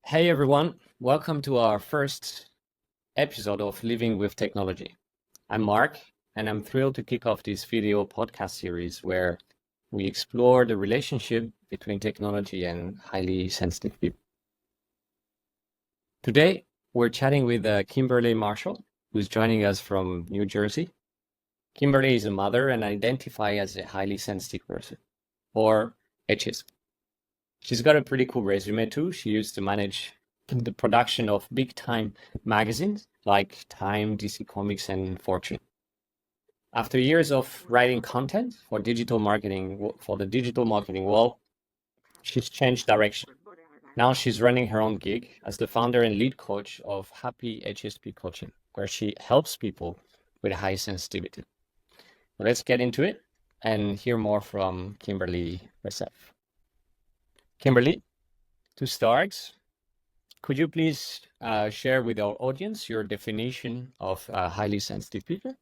Hey everyone, welcome to our first episode of Living with Technology. I'm Mark, and I'm thrilled to kick off this video podcast series where we explore the relationship between technology and highly sensitive people. Today, we're chatting with Kimberly Marshall, who's joining us from New Jersey. Kimberly is a mother and identifies as a highly sensitive person, or HSP. She's got a pretty cool resume too. She used to manage the production of big time magazines like Time, DC Comics, and Fortune. After years of writing content for digital marketing, for the digital marketing world, she's changed direction. Now she's running her own gig as the founder and lead coach of Happy HSP Coaching, where she helps people with high sensitivity. So let's get into it and hear more from Kimberly herself. Kimberly, to start, could you please share with our audience your definition of highly sensitive people,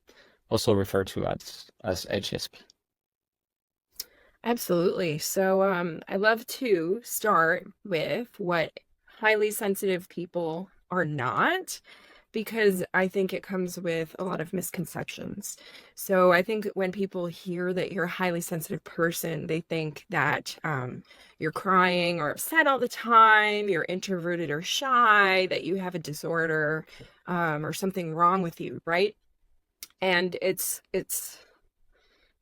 also referred to as HSP? Absolutely. I love to start with what highly sensitive people are not, because I think it comes with a lot of misconceptions. So I think when people hear that you're a highly sensitive person, they think that you're crying or upset all the time, you're introverted or shy, that you have a disorder or something wrong with you, right? And it's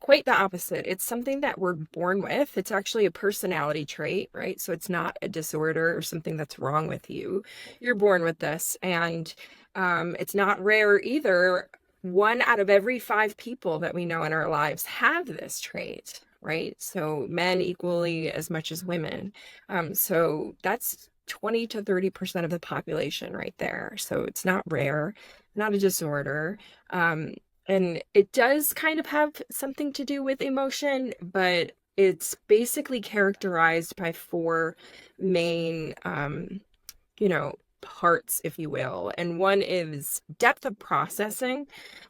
quite the opposite. It's something that we're born with. It's actually a personality trait, right? So it's not a disorder or something that's wrong with you. You're born with this, and it's not rare either. One out of every five people that we know in our lives have this trait, right? So men equally as much as women. So that's 20 to 30% of the population right there. So it's not rare, not a disorder. And it does kind of have something to do with emotion, but it's basically characterized by four main, parts, if you will. And one is depth of processing.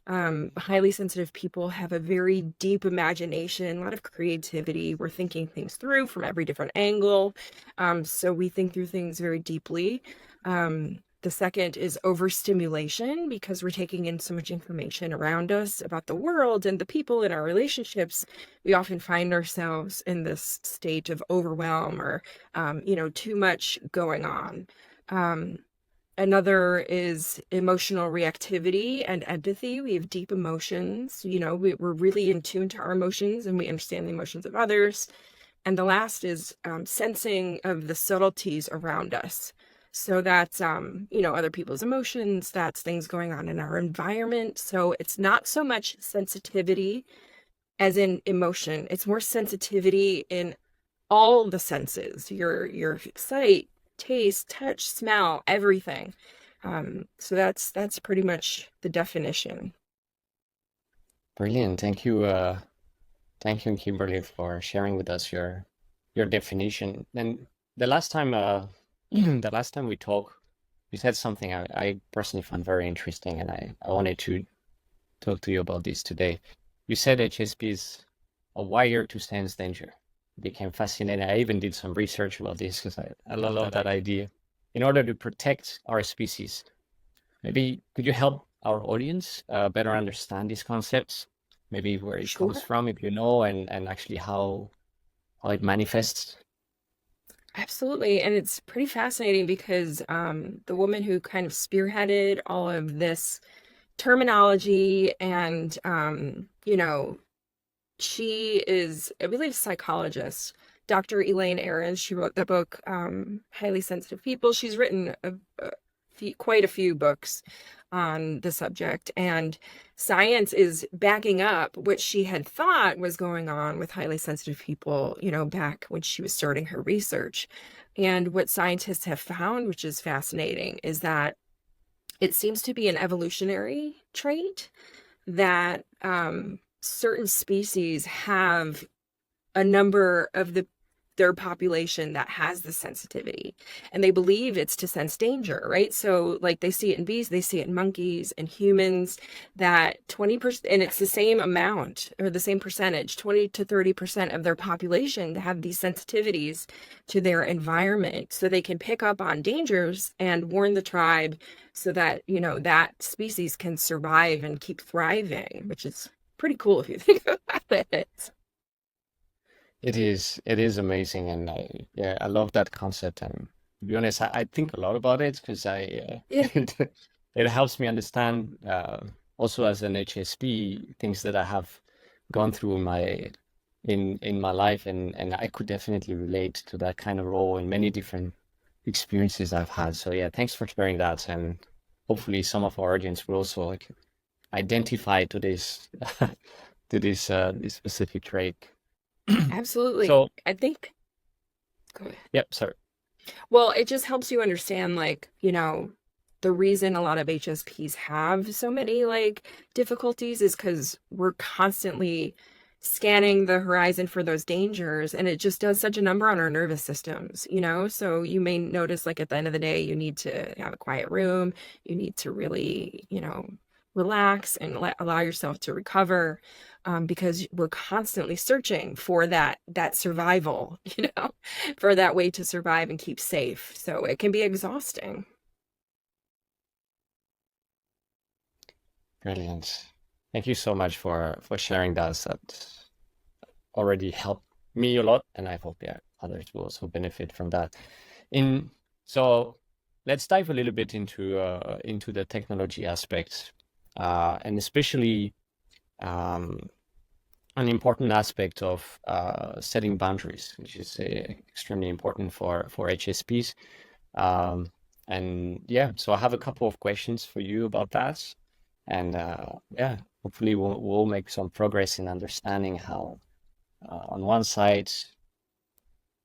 Highly sensitive people have a very deep imagination, a lot of creativity. We're thinking things through from every different angle. So we think through things very deeply. The second is overstimulation, because we're taking in so much information around us about the world and the people in our relationships. We often find ourselves in this state of overwhelm or, too much going on. Another is emotional reactivity and empathy. We have deep emotions. We're really in tune to our emotions and we understand the emotions of others. And the last is sensing of the subtleties around us. So that's, other people's emotions, that's things going on in our environment. So it's not so much sensitivity as in emotion. It's more sensitivity in all the senses, your sight, taste, touch, smell, everything. So that's pretty much the definition. Brilliant. Thank you, Kimberly, for sharing with us your definition. And the last time the last time we talked, you said something I personally found very interesting, and I wanted to talk to you about this today. You said HSPs are wired to sense danger. Became fascinating. I even did some research about this because I love that idea. In order to protect our species, maybe could you help our audience better understand these concepts? Maybe where it comes Sure. from, if you know, and actually how it manifests. Absolutely. And it's pretty fascinating because the woman who kind of spearheaded all of this terminology and, she is, I believe, a psychologist, Dr. Elaine Ahrens. She wrote the book, Highly Sensitive People. She's written quite a few books on the subject, and science is backing up what she had thought was going on with highly sensitive people, back when she was starting her research. And what scientists have found, which is fascinating, is that it seems to be an evolutionary trait that certain species have a number of the their population that has the sensitivity, and they believe it's to sense danger, right? So like they see it in bees, they see it in monkeys and humans, that 20%, and it's the same amount or the same percentage, 20 to 30% of their population have these sensitivities to their environment, so they can pick up on dangers and warn the tribe so that, that species can survive and keep thriving, which is pretty cool if you think about it. It is amazing, and I love that concept. And to be honest, I think a lot about it because Yeah. it helps me understand also as an HSP things that I have gone through in my life, and I could definitely relate to that kind of role in many different experiences I've had. So yeah, thanks for sharing that, and hopefully some of our audience will also like identify to this this specific trait. Absolutely. So, I think, go ahead. yep, sorry. Well, it just helps you understand, like, the reason a lot of HSPs have so many like difficulties is because we're constantly scanning the horizon for those dangers, and it just does such a number on our nervous systems. So you may notice, like, at the end of the day, you need to have a quiet room, you need to really, relax and allow yourself to recover, because we're constantly searching for that survival, for that way to survive and keep safe. So it can be exhausting. Brilliant. Thank you so much for sharing that. That already helped me a lot, and I hope yeah others will also benefit from that. In so let's dive a little bit into the technology aspects, and especially um, an important aspect of setting boundaries, which is extremely important for HSPs. Um, and yeah, so I have a couple of questions for you about that. And yeah, hopefully we'll make some progress in understanding how, on one side,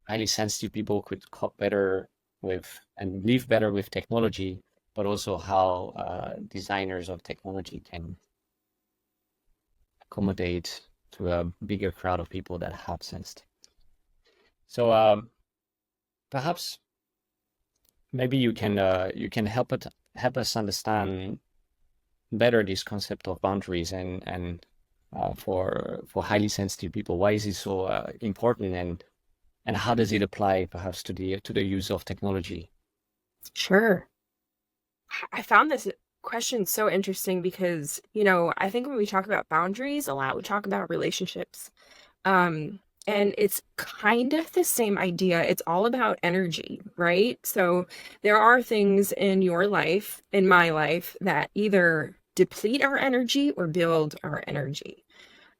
highly sensitive people could cope better with and live better with technology, but also how designers of technology can accommodate to a bigger crowd of people that have sensed. So perhaps maybe you can help us understand better this concept of boundaries and for highly sensitive people. Why is it so important, and how does it apply perhaps to the use of technology? Sure. I found this question so interesting because, I think when we talk about boundaries a lot, we talk about relationships. And it's kind of the same idea. It's all about energy, right? So there are things in your life, in my life, that either deplete our energy or build our energy.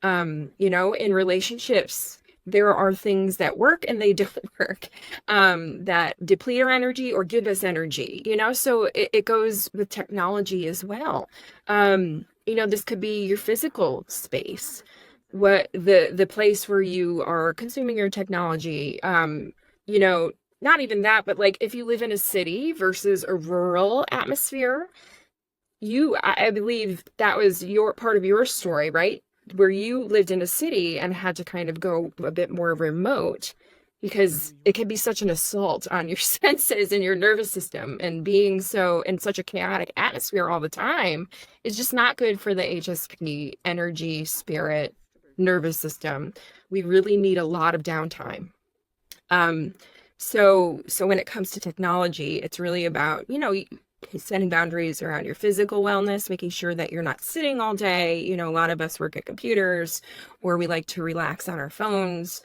In relationships, there are things that work and they don't work, that deplete our energy or give us energy. So it goes with technology as well. This could be your physical space, what the place where you are consuming your technology. You know, Not even that, but like if you live in a city versus a rural atmosphere, I believe that was your part of your story, right? Where you lived in a city and had to kind of go a bit more remote because it can be such an assault on your senses and your nervous system, and being so in such a chaotic atmosphere all the time is just not good for the HSP energy, spirit, nervous system. We really need a lot of downtime. Um, so when it comes to technology, it's really about, setting boundaries around your physical wellness, making sure that you're not sitting all day. A lot of us work at computers or we like to relax on our phones.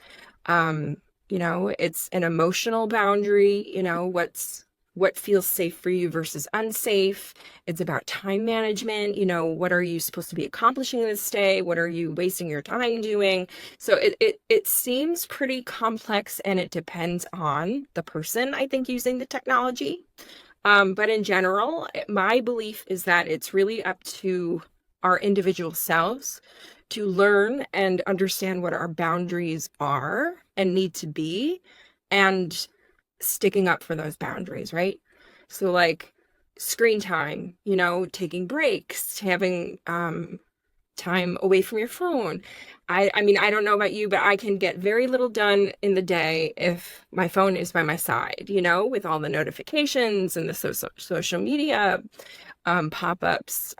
It's an emotional boundary, what feels safe for you versus unsafe. It's about time management. What are you supposed to be accomplishing this day? What are you wasting your time doing? So it seems pretty complex, and it depends on the person, I think, using the technology. But in general, my belief is that it's really up to our individual selves to learn and understand what our boundaries are and need to be, and sticking up for those boundaries, right? So like screen time, taking breaks, having time away from your phone. I mean, I don't know about you, but I can get very little done in the day if my phone is by my side, with all the notifications and the social media pop-ups,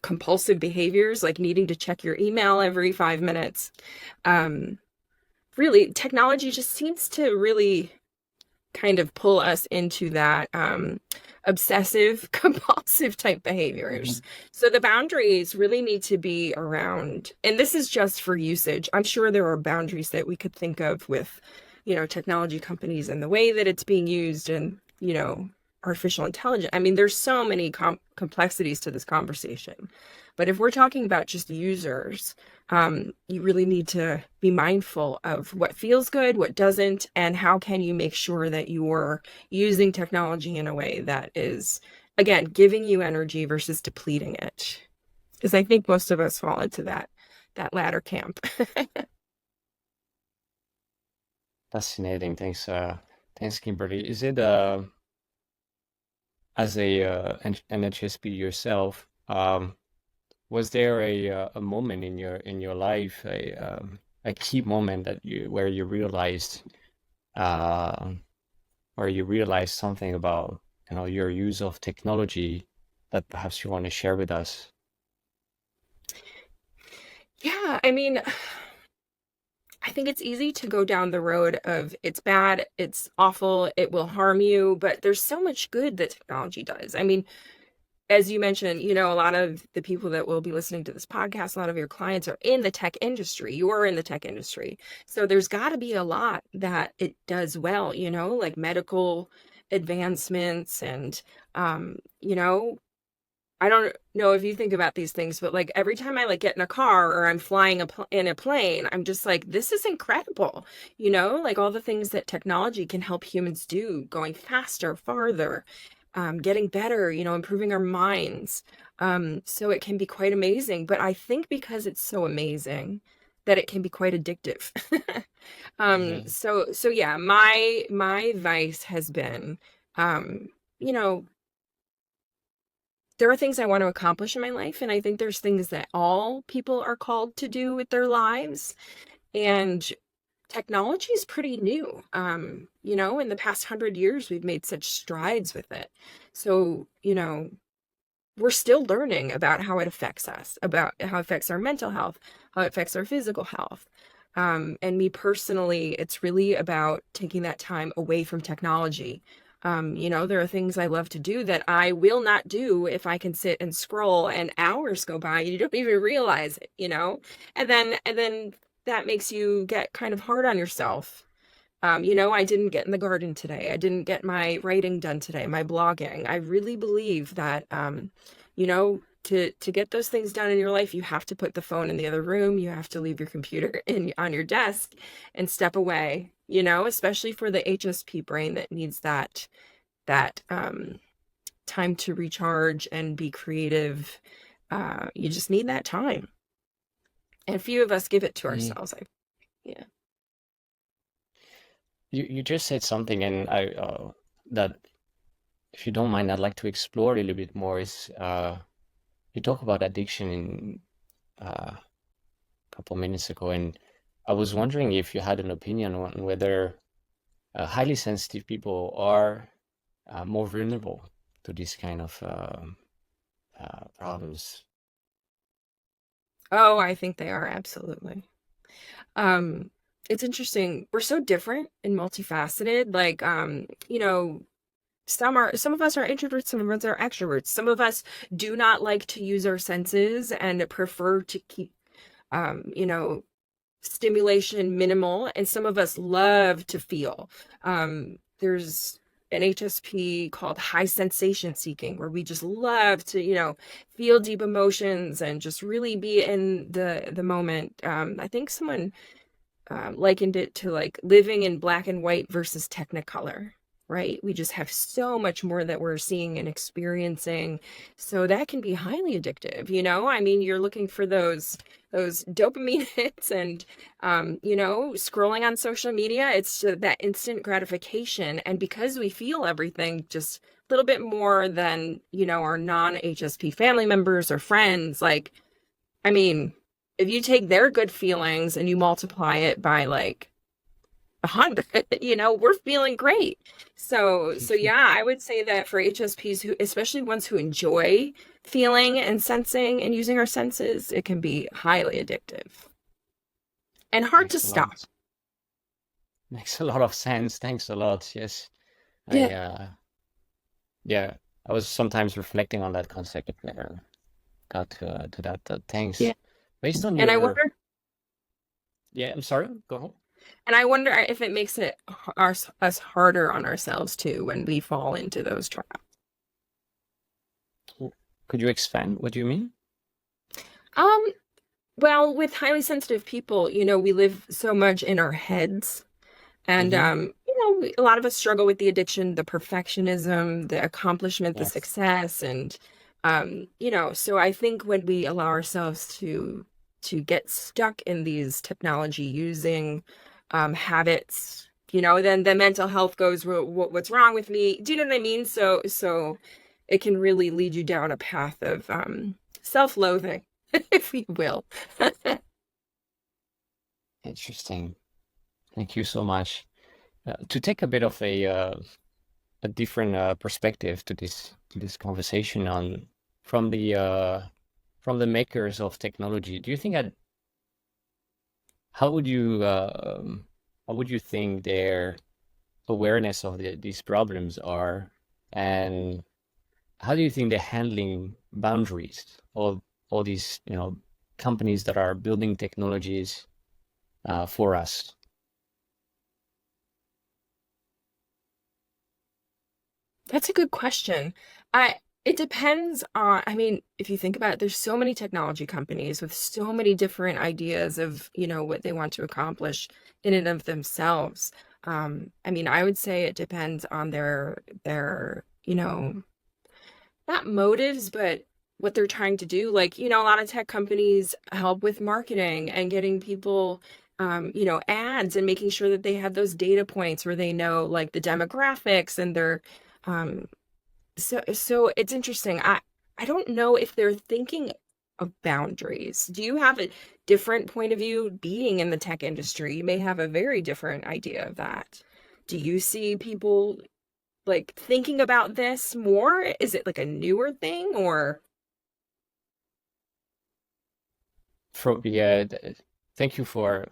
compulsive behaviors like needing to check your email every 5 minutes. Really, technology just seems to really kind of pull us into that obsessive compulsive type behaviors. So the boundaries really need to be around, and this is just for usage. I'm sure there are boundaries that we could think of with, technology companies and the way that it's being used and, artificial intelligence. I mean, there's so many complexities to this conversation. But if we're talking about just users, you really need to be mindful of what feels good, what doesn't, and how can you make sure that you're using technology in a way that is, again, giving you energy versus depleting it. Because I think most of us fall into that latter camp. Fascinating. Thanks, Kimberly. Is it as an HSP yourself, was there a moment in your life, a key moment where you realized something about your use of technology that perhaps you want to share with us? Yeah, I mean, I think it's easy to go down the road of it's bad, it's awful, it will harm you, but there's so much good that technology does. I mean, as you mentioned, a lot of the people that will be listening to this podcast, a lot of your clients are in the tech industry. You are in the tech industry. So there's got to be a lot that it does well, like medical advancements and, I don't know if you think about these things, but like every time I like get in a car or I'm flying in a plane, I'm just like, this is incredible. Like all the things that technology can help humans do, going faster, farther, getting better, improving our minds. So it can be quite amazing. But I think because it's so amazing that it can be quite addictive. So yeah, my advice has been, you know, there are things I want to accomplish in my life, and I think there's things that all people are called to do with their lives. And technology is pretty new. In the past 100 years, we've made such strides with it. So, we're still learning about how it affects us, about how it affects our mental health, how it affects our physical health. And me personally, it's really about taking that time away from technology. There are things I love to do that I will not do if I can sit and scroll and hours go by and you don't even realize it, and then that makes you get kind of hard on yourself. I didn't get in the garden today. I didn't get my writing done today, my blogging. I really believe that, to get those things done in your life, you have to put the phone in the other room. You have to leave your computer on your desk and step away, especially for the HSP brain that needs that time to recharge and be creative. You just need that time. And few of us give it to ourselves. Yeah. You just said something, and that, if you don't mind, I'd like to explore a little bit more. Is you talk about addiction in a couple minutes ago, and I was wondering if you had an opinion on whether highly sensitive people are more vulnerable to this kind of problems. Oh, I think they are, absolutely. It's interesting. We're so different and multifaceted. Like, some of us are introverts, some of us are extroverts. Some of us do not like to use our senses and prefer to keep, stimulation minimal. And some of us love to feel. There's an HSP called high sensation seeking, where we just love to, feel deep emotions and just really be in the moment. I think someone likened it to like living in black and white versus Technicolor, right? We just have so much more that we're seeing and experiencing. So that can be highly addictive, I mean, you're looking for those dopamine hits and, scrolling on social media. It's that instant gratification. And because we feel everything just a little bit more than, our non-HSP family members or friends, like I mean, if you take their good feelings and you multiply it by like 100, we're feeling great. So yeah, I would say that for HSPs who, especially ones who enjoy feeling and sensing and using our senses, it can be highly addictive and hard to Makes a stop. lot. Makes a lot of sense. Thanks a lot. Yes. I Yeah. yeah, I was sometimes reflecting on that concept, but never got to that. Yeah. Thanks. Based on And I your, wonder yeah, I'm sorry, go ahead. and I wonder if it makes it us harder on ourselves too when we fall into those traps. Could you expand? What do you mean? Um, well, with highly sensitive people, we live so much in our heads. And Mm-hmm. a lot of us struggle with the addiction, the perfectionism, the accomplishment, the Yes. success, and so I think when we allow ourselves to get stuck in these technology using habits, then the mental health goes, what's wrong with me? Do you know what I mean? So it can really lead you down a path of self-loathing, if you will. Interesting. Thank you so much. To take a bit of a different perspective to this conversation on from the makers of technology, do you think that how would you how would you think their awareness of these problems are, and how do you think they're handling boundaries of all these, companies that are building technologies for us? That's a good question. It depends on, I mean, if you think about it, there's so many technology companies with so many different ideas of, what they want to accomplish in and of themselves. I mean, I would say it depends on their, not motives, but what they're trying to do. Like, a lot of tech companies help with marketing and getting people, ads and making sure that they have those data points where they know like the demographics and their, um, so it's interesting. I don't know if they're thinking of boundaries. Do you have a different point of view being in the tech industry? You may have a very different idea of that. Do you see people like thinking about this more? Is it like a newer thing or Yeah, thank you for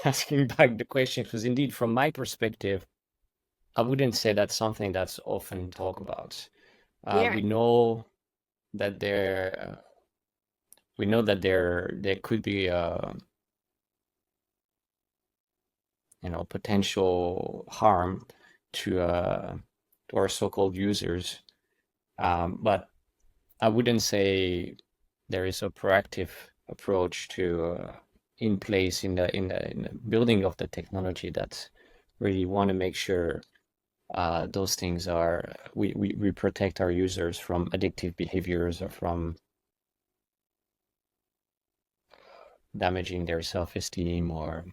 asking back the question, because indeed, from my perspective, I wouldn't say that's something that's often talked about. yeah. We know that there could be potential harm to our so-called users, but I wouldn't say there is a proactive approach to in place in the building of the technology that really want to make sure those things are we protect our users from addictive behaviors or from damaging their self-esteem or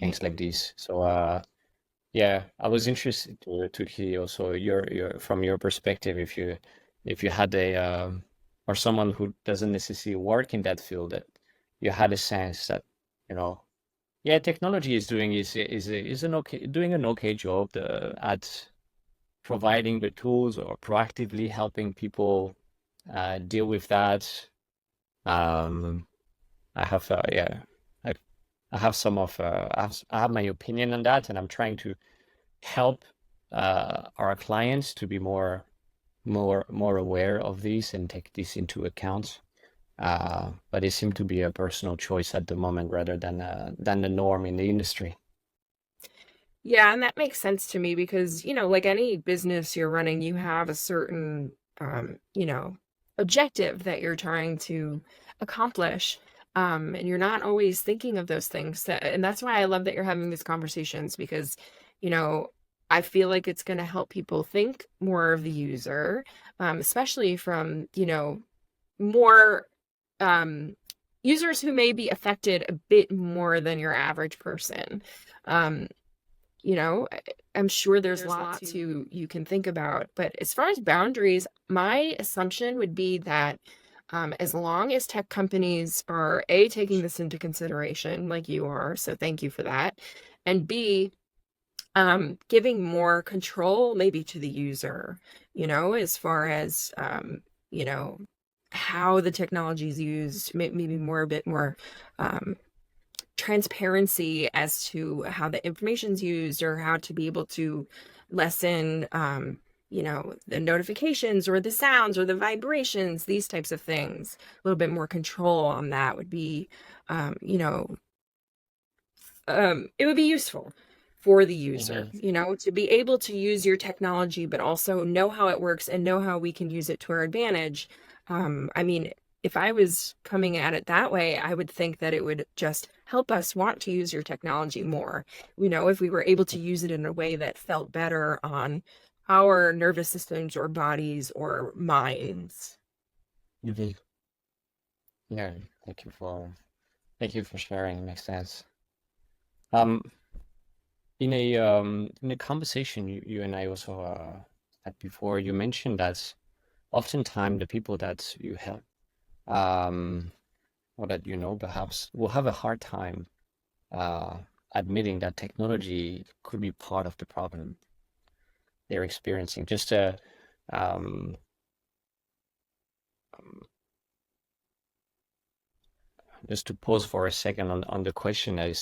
Right. things like this. So yeah, I was interested to hear also your from your perspective, if you had a or someone who doesn't necessarily work in that field, that you had a sense that, yeah, technology is doing an okay job at providing the tools or proactively helping people deal with that. Um, I have yeah, I, I have some of I have my opinion on that, and I'm trying to help our clients to be more aware of this and take this into account. But it seemed to be a personal choice at the moment rather than the norm in the industry. Yeah, and that makes sense to me because, like any business you're running, you have a certain, objective that you're trying to accomplish. And you're not always thinking of those things. And that's why I love that you're having these conversations because, you know, I feel like it's going to help people think more of the user, especially from, more um, users who may be affected a bit more than your average person. Um, I'm sure there's lots you can think about, but as far as boundaries, my assumption would be that As long as tech companies are A, taking this into consideration, like you are, so thank you for that, and B, giving more control maybe to the user, as far as, you know, how the technology is used, maybe a bit more um, transparency as to how the information's used or how to be able to lessen, the notifications or the sounds or the vibrations, these types of things. A little bit more control on that would be, um, you know, it would be useful for the user, Hmm. to be able to use your technology, but also know how it works and know how we can use it to our advantage. I mean, if I was coming at it that way, I would think that it would just help us want to use your technology more. If we were able to use it in a way that felt better on our nervous systems or bodies or minds. Hmm. Yeah, thank you for sharing. It makes sense. Um, in a conversation you and I also had before, you mentioned that oftentimes the people that you help, um, or that perhaps will have a hard time uh, admitting that technology could be part of the problem they're experiencing. Um, just to pause for a second on the question, I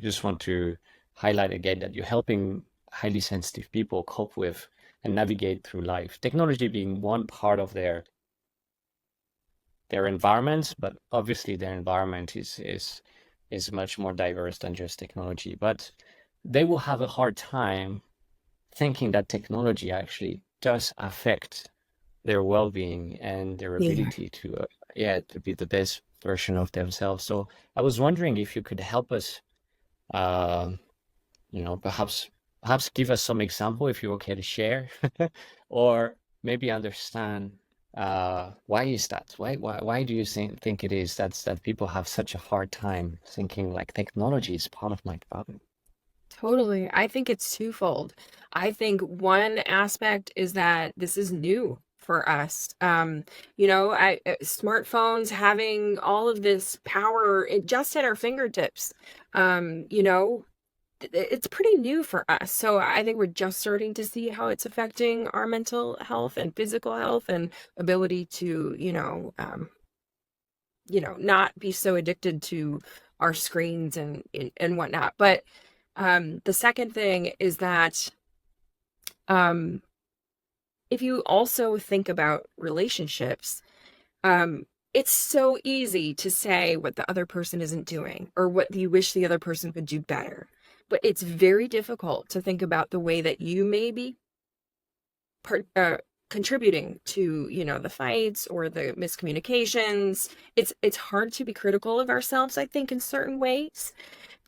just want to highlight again that you're helping highly sensitive people cope with and navigate through life. Technology being one part of their environments, but obviously their environment is much more diverse than just technology. But they will have a hard time thinking that technology actually does affect their well-being and their Yeah. ability to be the best version of themselves. So I was wondering if you could help us, uh, perhaps give us some example if you're okay to share, or maybe understand why is that? Why do you think it is that people have such a hard time thinking like technology is part of my problem? Totally. I think it's twofold. I think one aspect is that this is new for us. Smartphones having all of this power just at our fingertips. It's pretty new for us. So I think we're just starting to see how it's affecting our mental health and physical health and ability to, not be so addicted to our screens and whatnot. But the second thing is that um, if you also think about relationships, um, it's so easy to say what the other person isn't doing or what you wish the other person would do better. But it's very difficult to think about the way that you may be part, contributing to, the fights or the miscommunications. It's hard to be critical of ourselves, I think, in certain ways.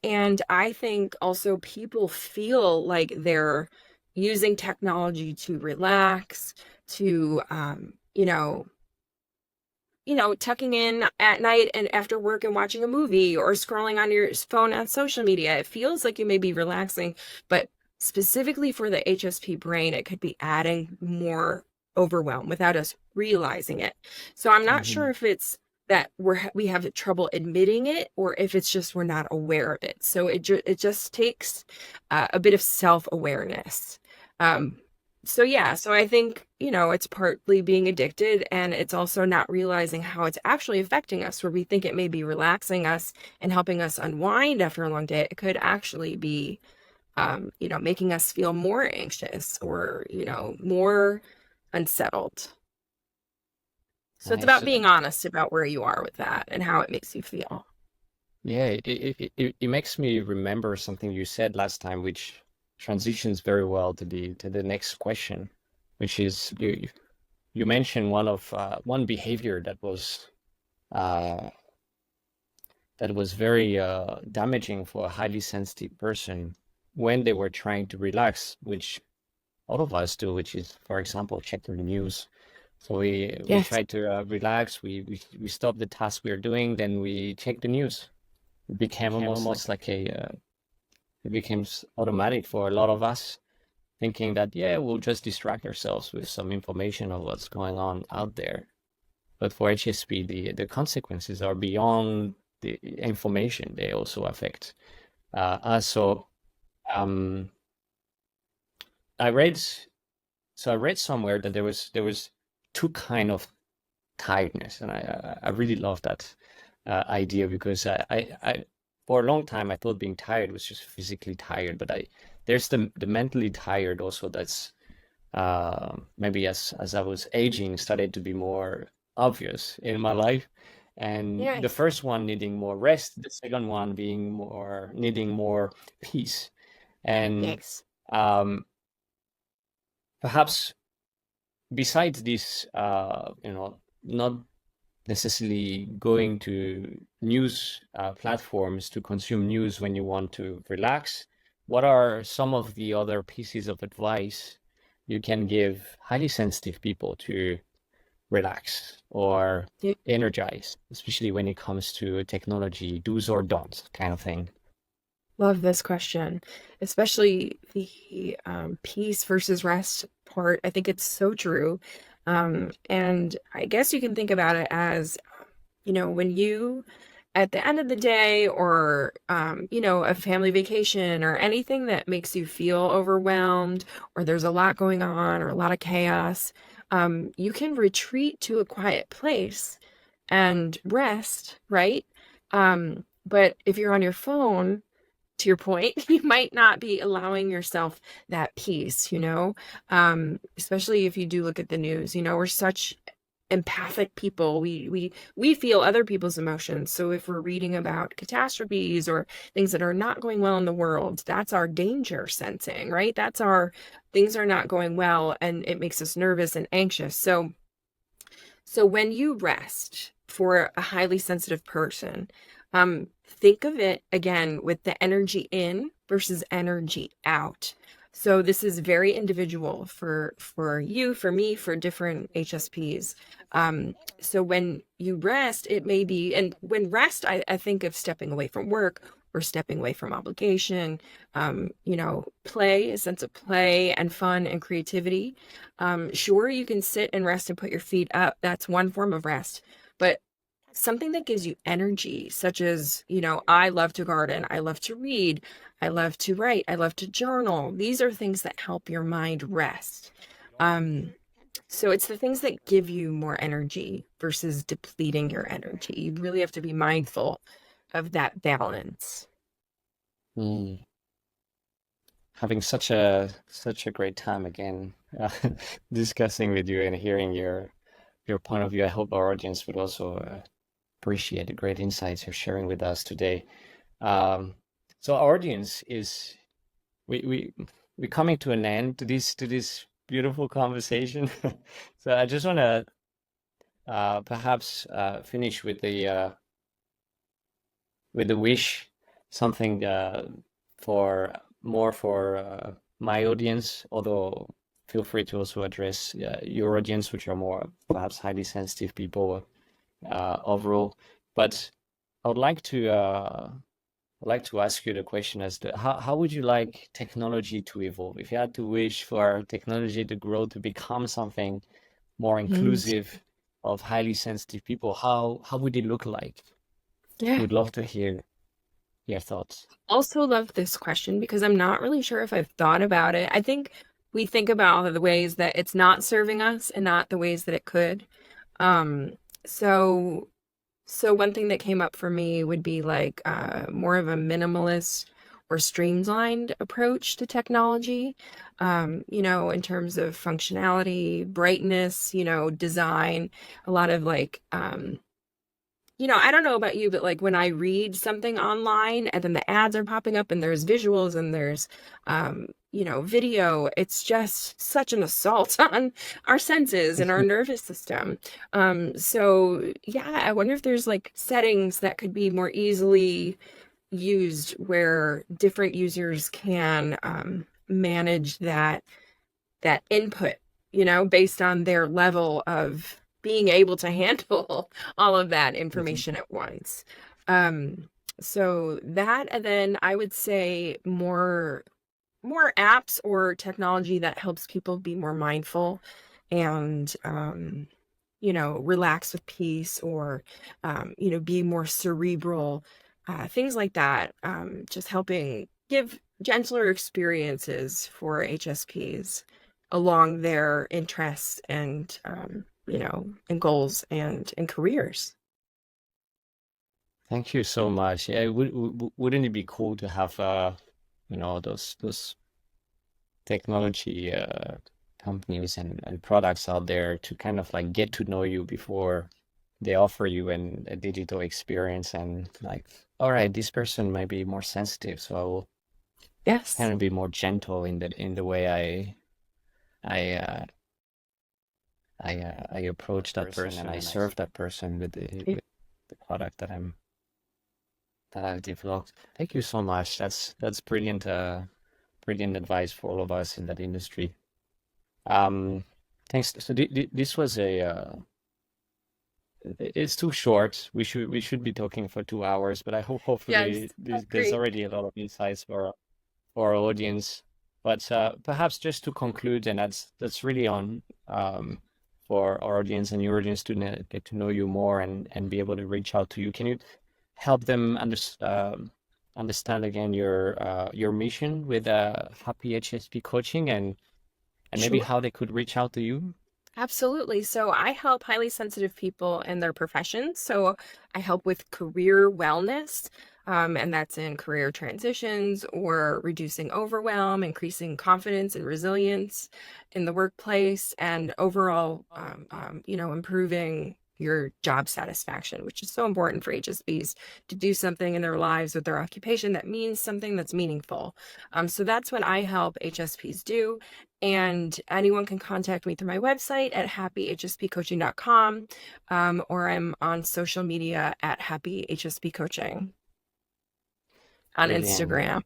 And I think also people feel like they're using technology to relax, to, tucking in at night and after work and watching a movie or scrolling on your phone on social media. It feels like you may be relaxing, but specifically for the HSP brain, it could be adding more overwhelm without us realizing it. So I'm not sure Hmm. if it's that we have trouble admitting it or if it's just we're not aware of it. So it just takes a bit of self-awareness. Um, so yeah, so I think, it's partly being addicted and it's also not realizing how it's actually affecting us, where we think it may be relaxing us and helping us unwind after a long day. It could actually be, making us feel more anxious or, more unsettled. So it's Nice. about being honest about where you are with that and how it makes you feel. Yeah, it makes me remember something you said last time, which transitions very well to the next question, which is you mentioned one behavior uh, that was very damaging for a highly sensitive person when they were trying to relax, which all of us do, which is, for example, checking the news. So we Yes. try to relax. We stop the task we are doing, then we check the news. It became almost like it became automatic for a lot of us, thinking that, yeah, we'll just distract ourselves with some information of what's going on out there. But for HSP, the consequences are beyond the information. They also affect us. So um, I read I read somewhere that there was two kind of tiredness, and I really love that idea, because I for a long time I thought being tired was just physically tired, but I there's the mentally tired also. That's maybe as I was aging started to be more obvious in my life. And the Yes. first one needing more rest, the second one being more needing more peace. And Yes. um, perhaps besides this, not necessarily going to news platforms to consume news when you want to relax, what are some of the other pieces of advice you can give highly sensitive people to relax or Yeah. energize, especially when it comes to technology, do's or don'ts kind of thing? Love this question, especially the peace versus rest part. I think it's so true. And I guess you can think about it as, when you, at the end of the day, or, a family vacation or anything that makes you feel overwhelmed, or there's a lot going on or a lot of chaos, you can retreat to a quiet place and rest, right? But if you're on your phone, to your point, you might not be allowing yourself that peace, especially if you do look at the news. We're such empathic people. We feel other people's emotions. So if we're reading about catastrophes or things that are not going well in the world, that's our danger sensing, right? That's our things are not going well, and it makes us nervous and anxious. So when you rest, for a highly sensitive person, think of it again with the energy in versus energy out. So this is very individual for you, for me, for different HSPs. So when you rest, it may be, and when rest, I think of stepping away from work or stepping away from obligation, play, a sense of play and fun and creativity. Sure, you can sit and rest and put your feet up. That's one form of rest. But something that gives you energy, such as, I love to garden, I love to read, I love to write, I love to journal. These are things that help your mind rest. Um, so it's the things that give you more energy versus depleting your energy. You really have to be mindful of that balance. Mm. Having such a great time again, discussing with you and hearing your point of view. I hope our audience would also appreciate the great insights you're sharing with us today. Um, so our audience is we're coming to an end to this beautiful conversation. So I just want to perhaps finish with the wish, something for my audience, although feel free to also address your audience, which are more perhaps highly sensitive people overall. But I would like to ask you the question as to how would you like technology to evolve? If you had to wish for technology to grow to become something more Mm. inclusive of highly sensitive people, how would it look like? Yeah. Would love to hear your thoughts. Also love this question because I'm not really sure if I've thought about it. I think we think about the ways that it's not serving us and not the ways that it could. Um, so so one thing that came up for me would be like more of a minimalist or streamlined approach to technology, in terms of functionality, brightness, design, a lot of like I don't know about you, but like when I read something online and then the ads are popping up and there's visuals and there's, video, it's just such an assault on our senses and our nervous system. So yeah, I wonder if there's like settings that could be more easily used where different users can manage that input, based on their level of being able to handle all of that Mhm. information at once. Um, so that, and then I would say more apps or technology that helps people be more mindful and relax with peace, or, be more cerebral, things like that. Just helping give gentler experiences for HSPs along their interests and, and goals and careers. Thank you so much. Yeah, wouldn't it be cool to have those technology companies and products out there to kind of like get to know you before they offer you a digital experience, and like, all right, this person might be more sensitive, so I will kind Yes. of be more gentle in the way I uh, I approach that person and I serve that person with the product that I've developed. Thank you so much. That's brilliant brilliant advice for all of us in that industry. Um, Thanks. So this was it's too short. We should be talking for 2 hours, but I hope Yes, hopefully there's great. already a lot of insights for our audience. But perhaps just to conclude, and that's really on for our audience and your audience to get to know you more and be able to reach out to you. Can you help them understand again your mission with Happy HSP Coaching, and maybe Sure. how they could reach out to you? Absolutely. So I help highly sensitive people in their professions. So I help with career wellness, and that's in career transitions or reducing overwhelm, increasing confidence and resilience in the workplace, and overall, improving your job satisfaction, which is so important for HSPs to do something in their lives with their occupation that means something that's meaningful. So that's what I help HSPs do. And anyone can contact me through my website at happyhspcoaching.com, or I'm on social media at Happy HSP Coaching on Brilliant. Instagram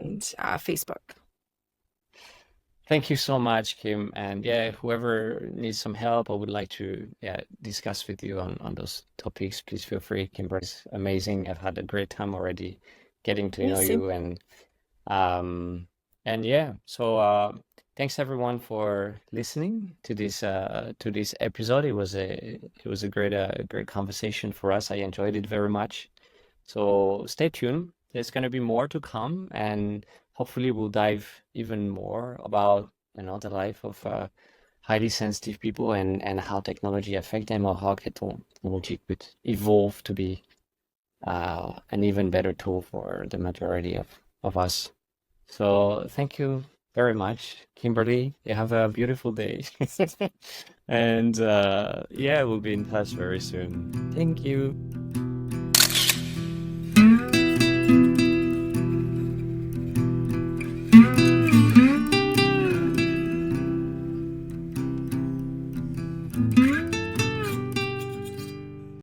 and Facebook. Thank you so much, Kim. And yeah, whoever needs some help or would like to discuss with you on those topics, please feel free. Kimberly's amazing. I've had a great time already getting to know Yes, same. you, um and yeah, so thanks everyone for listening to this episode. It was a great conversation for us. I enjoyed it very much. So stay tuned. There's going to be more to come, and hopefully we'll dive even more about the life of highly sensitive people and how technology affect them, or how technology could evolve to be an even better tool for the majority of us. So thank you very much, Kimberly. You have a beautiful day. And yeah, we'll be in touch very soon. Thank you.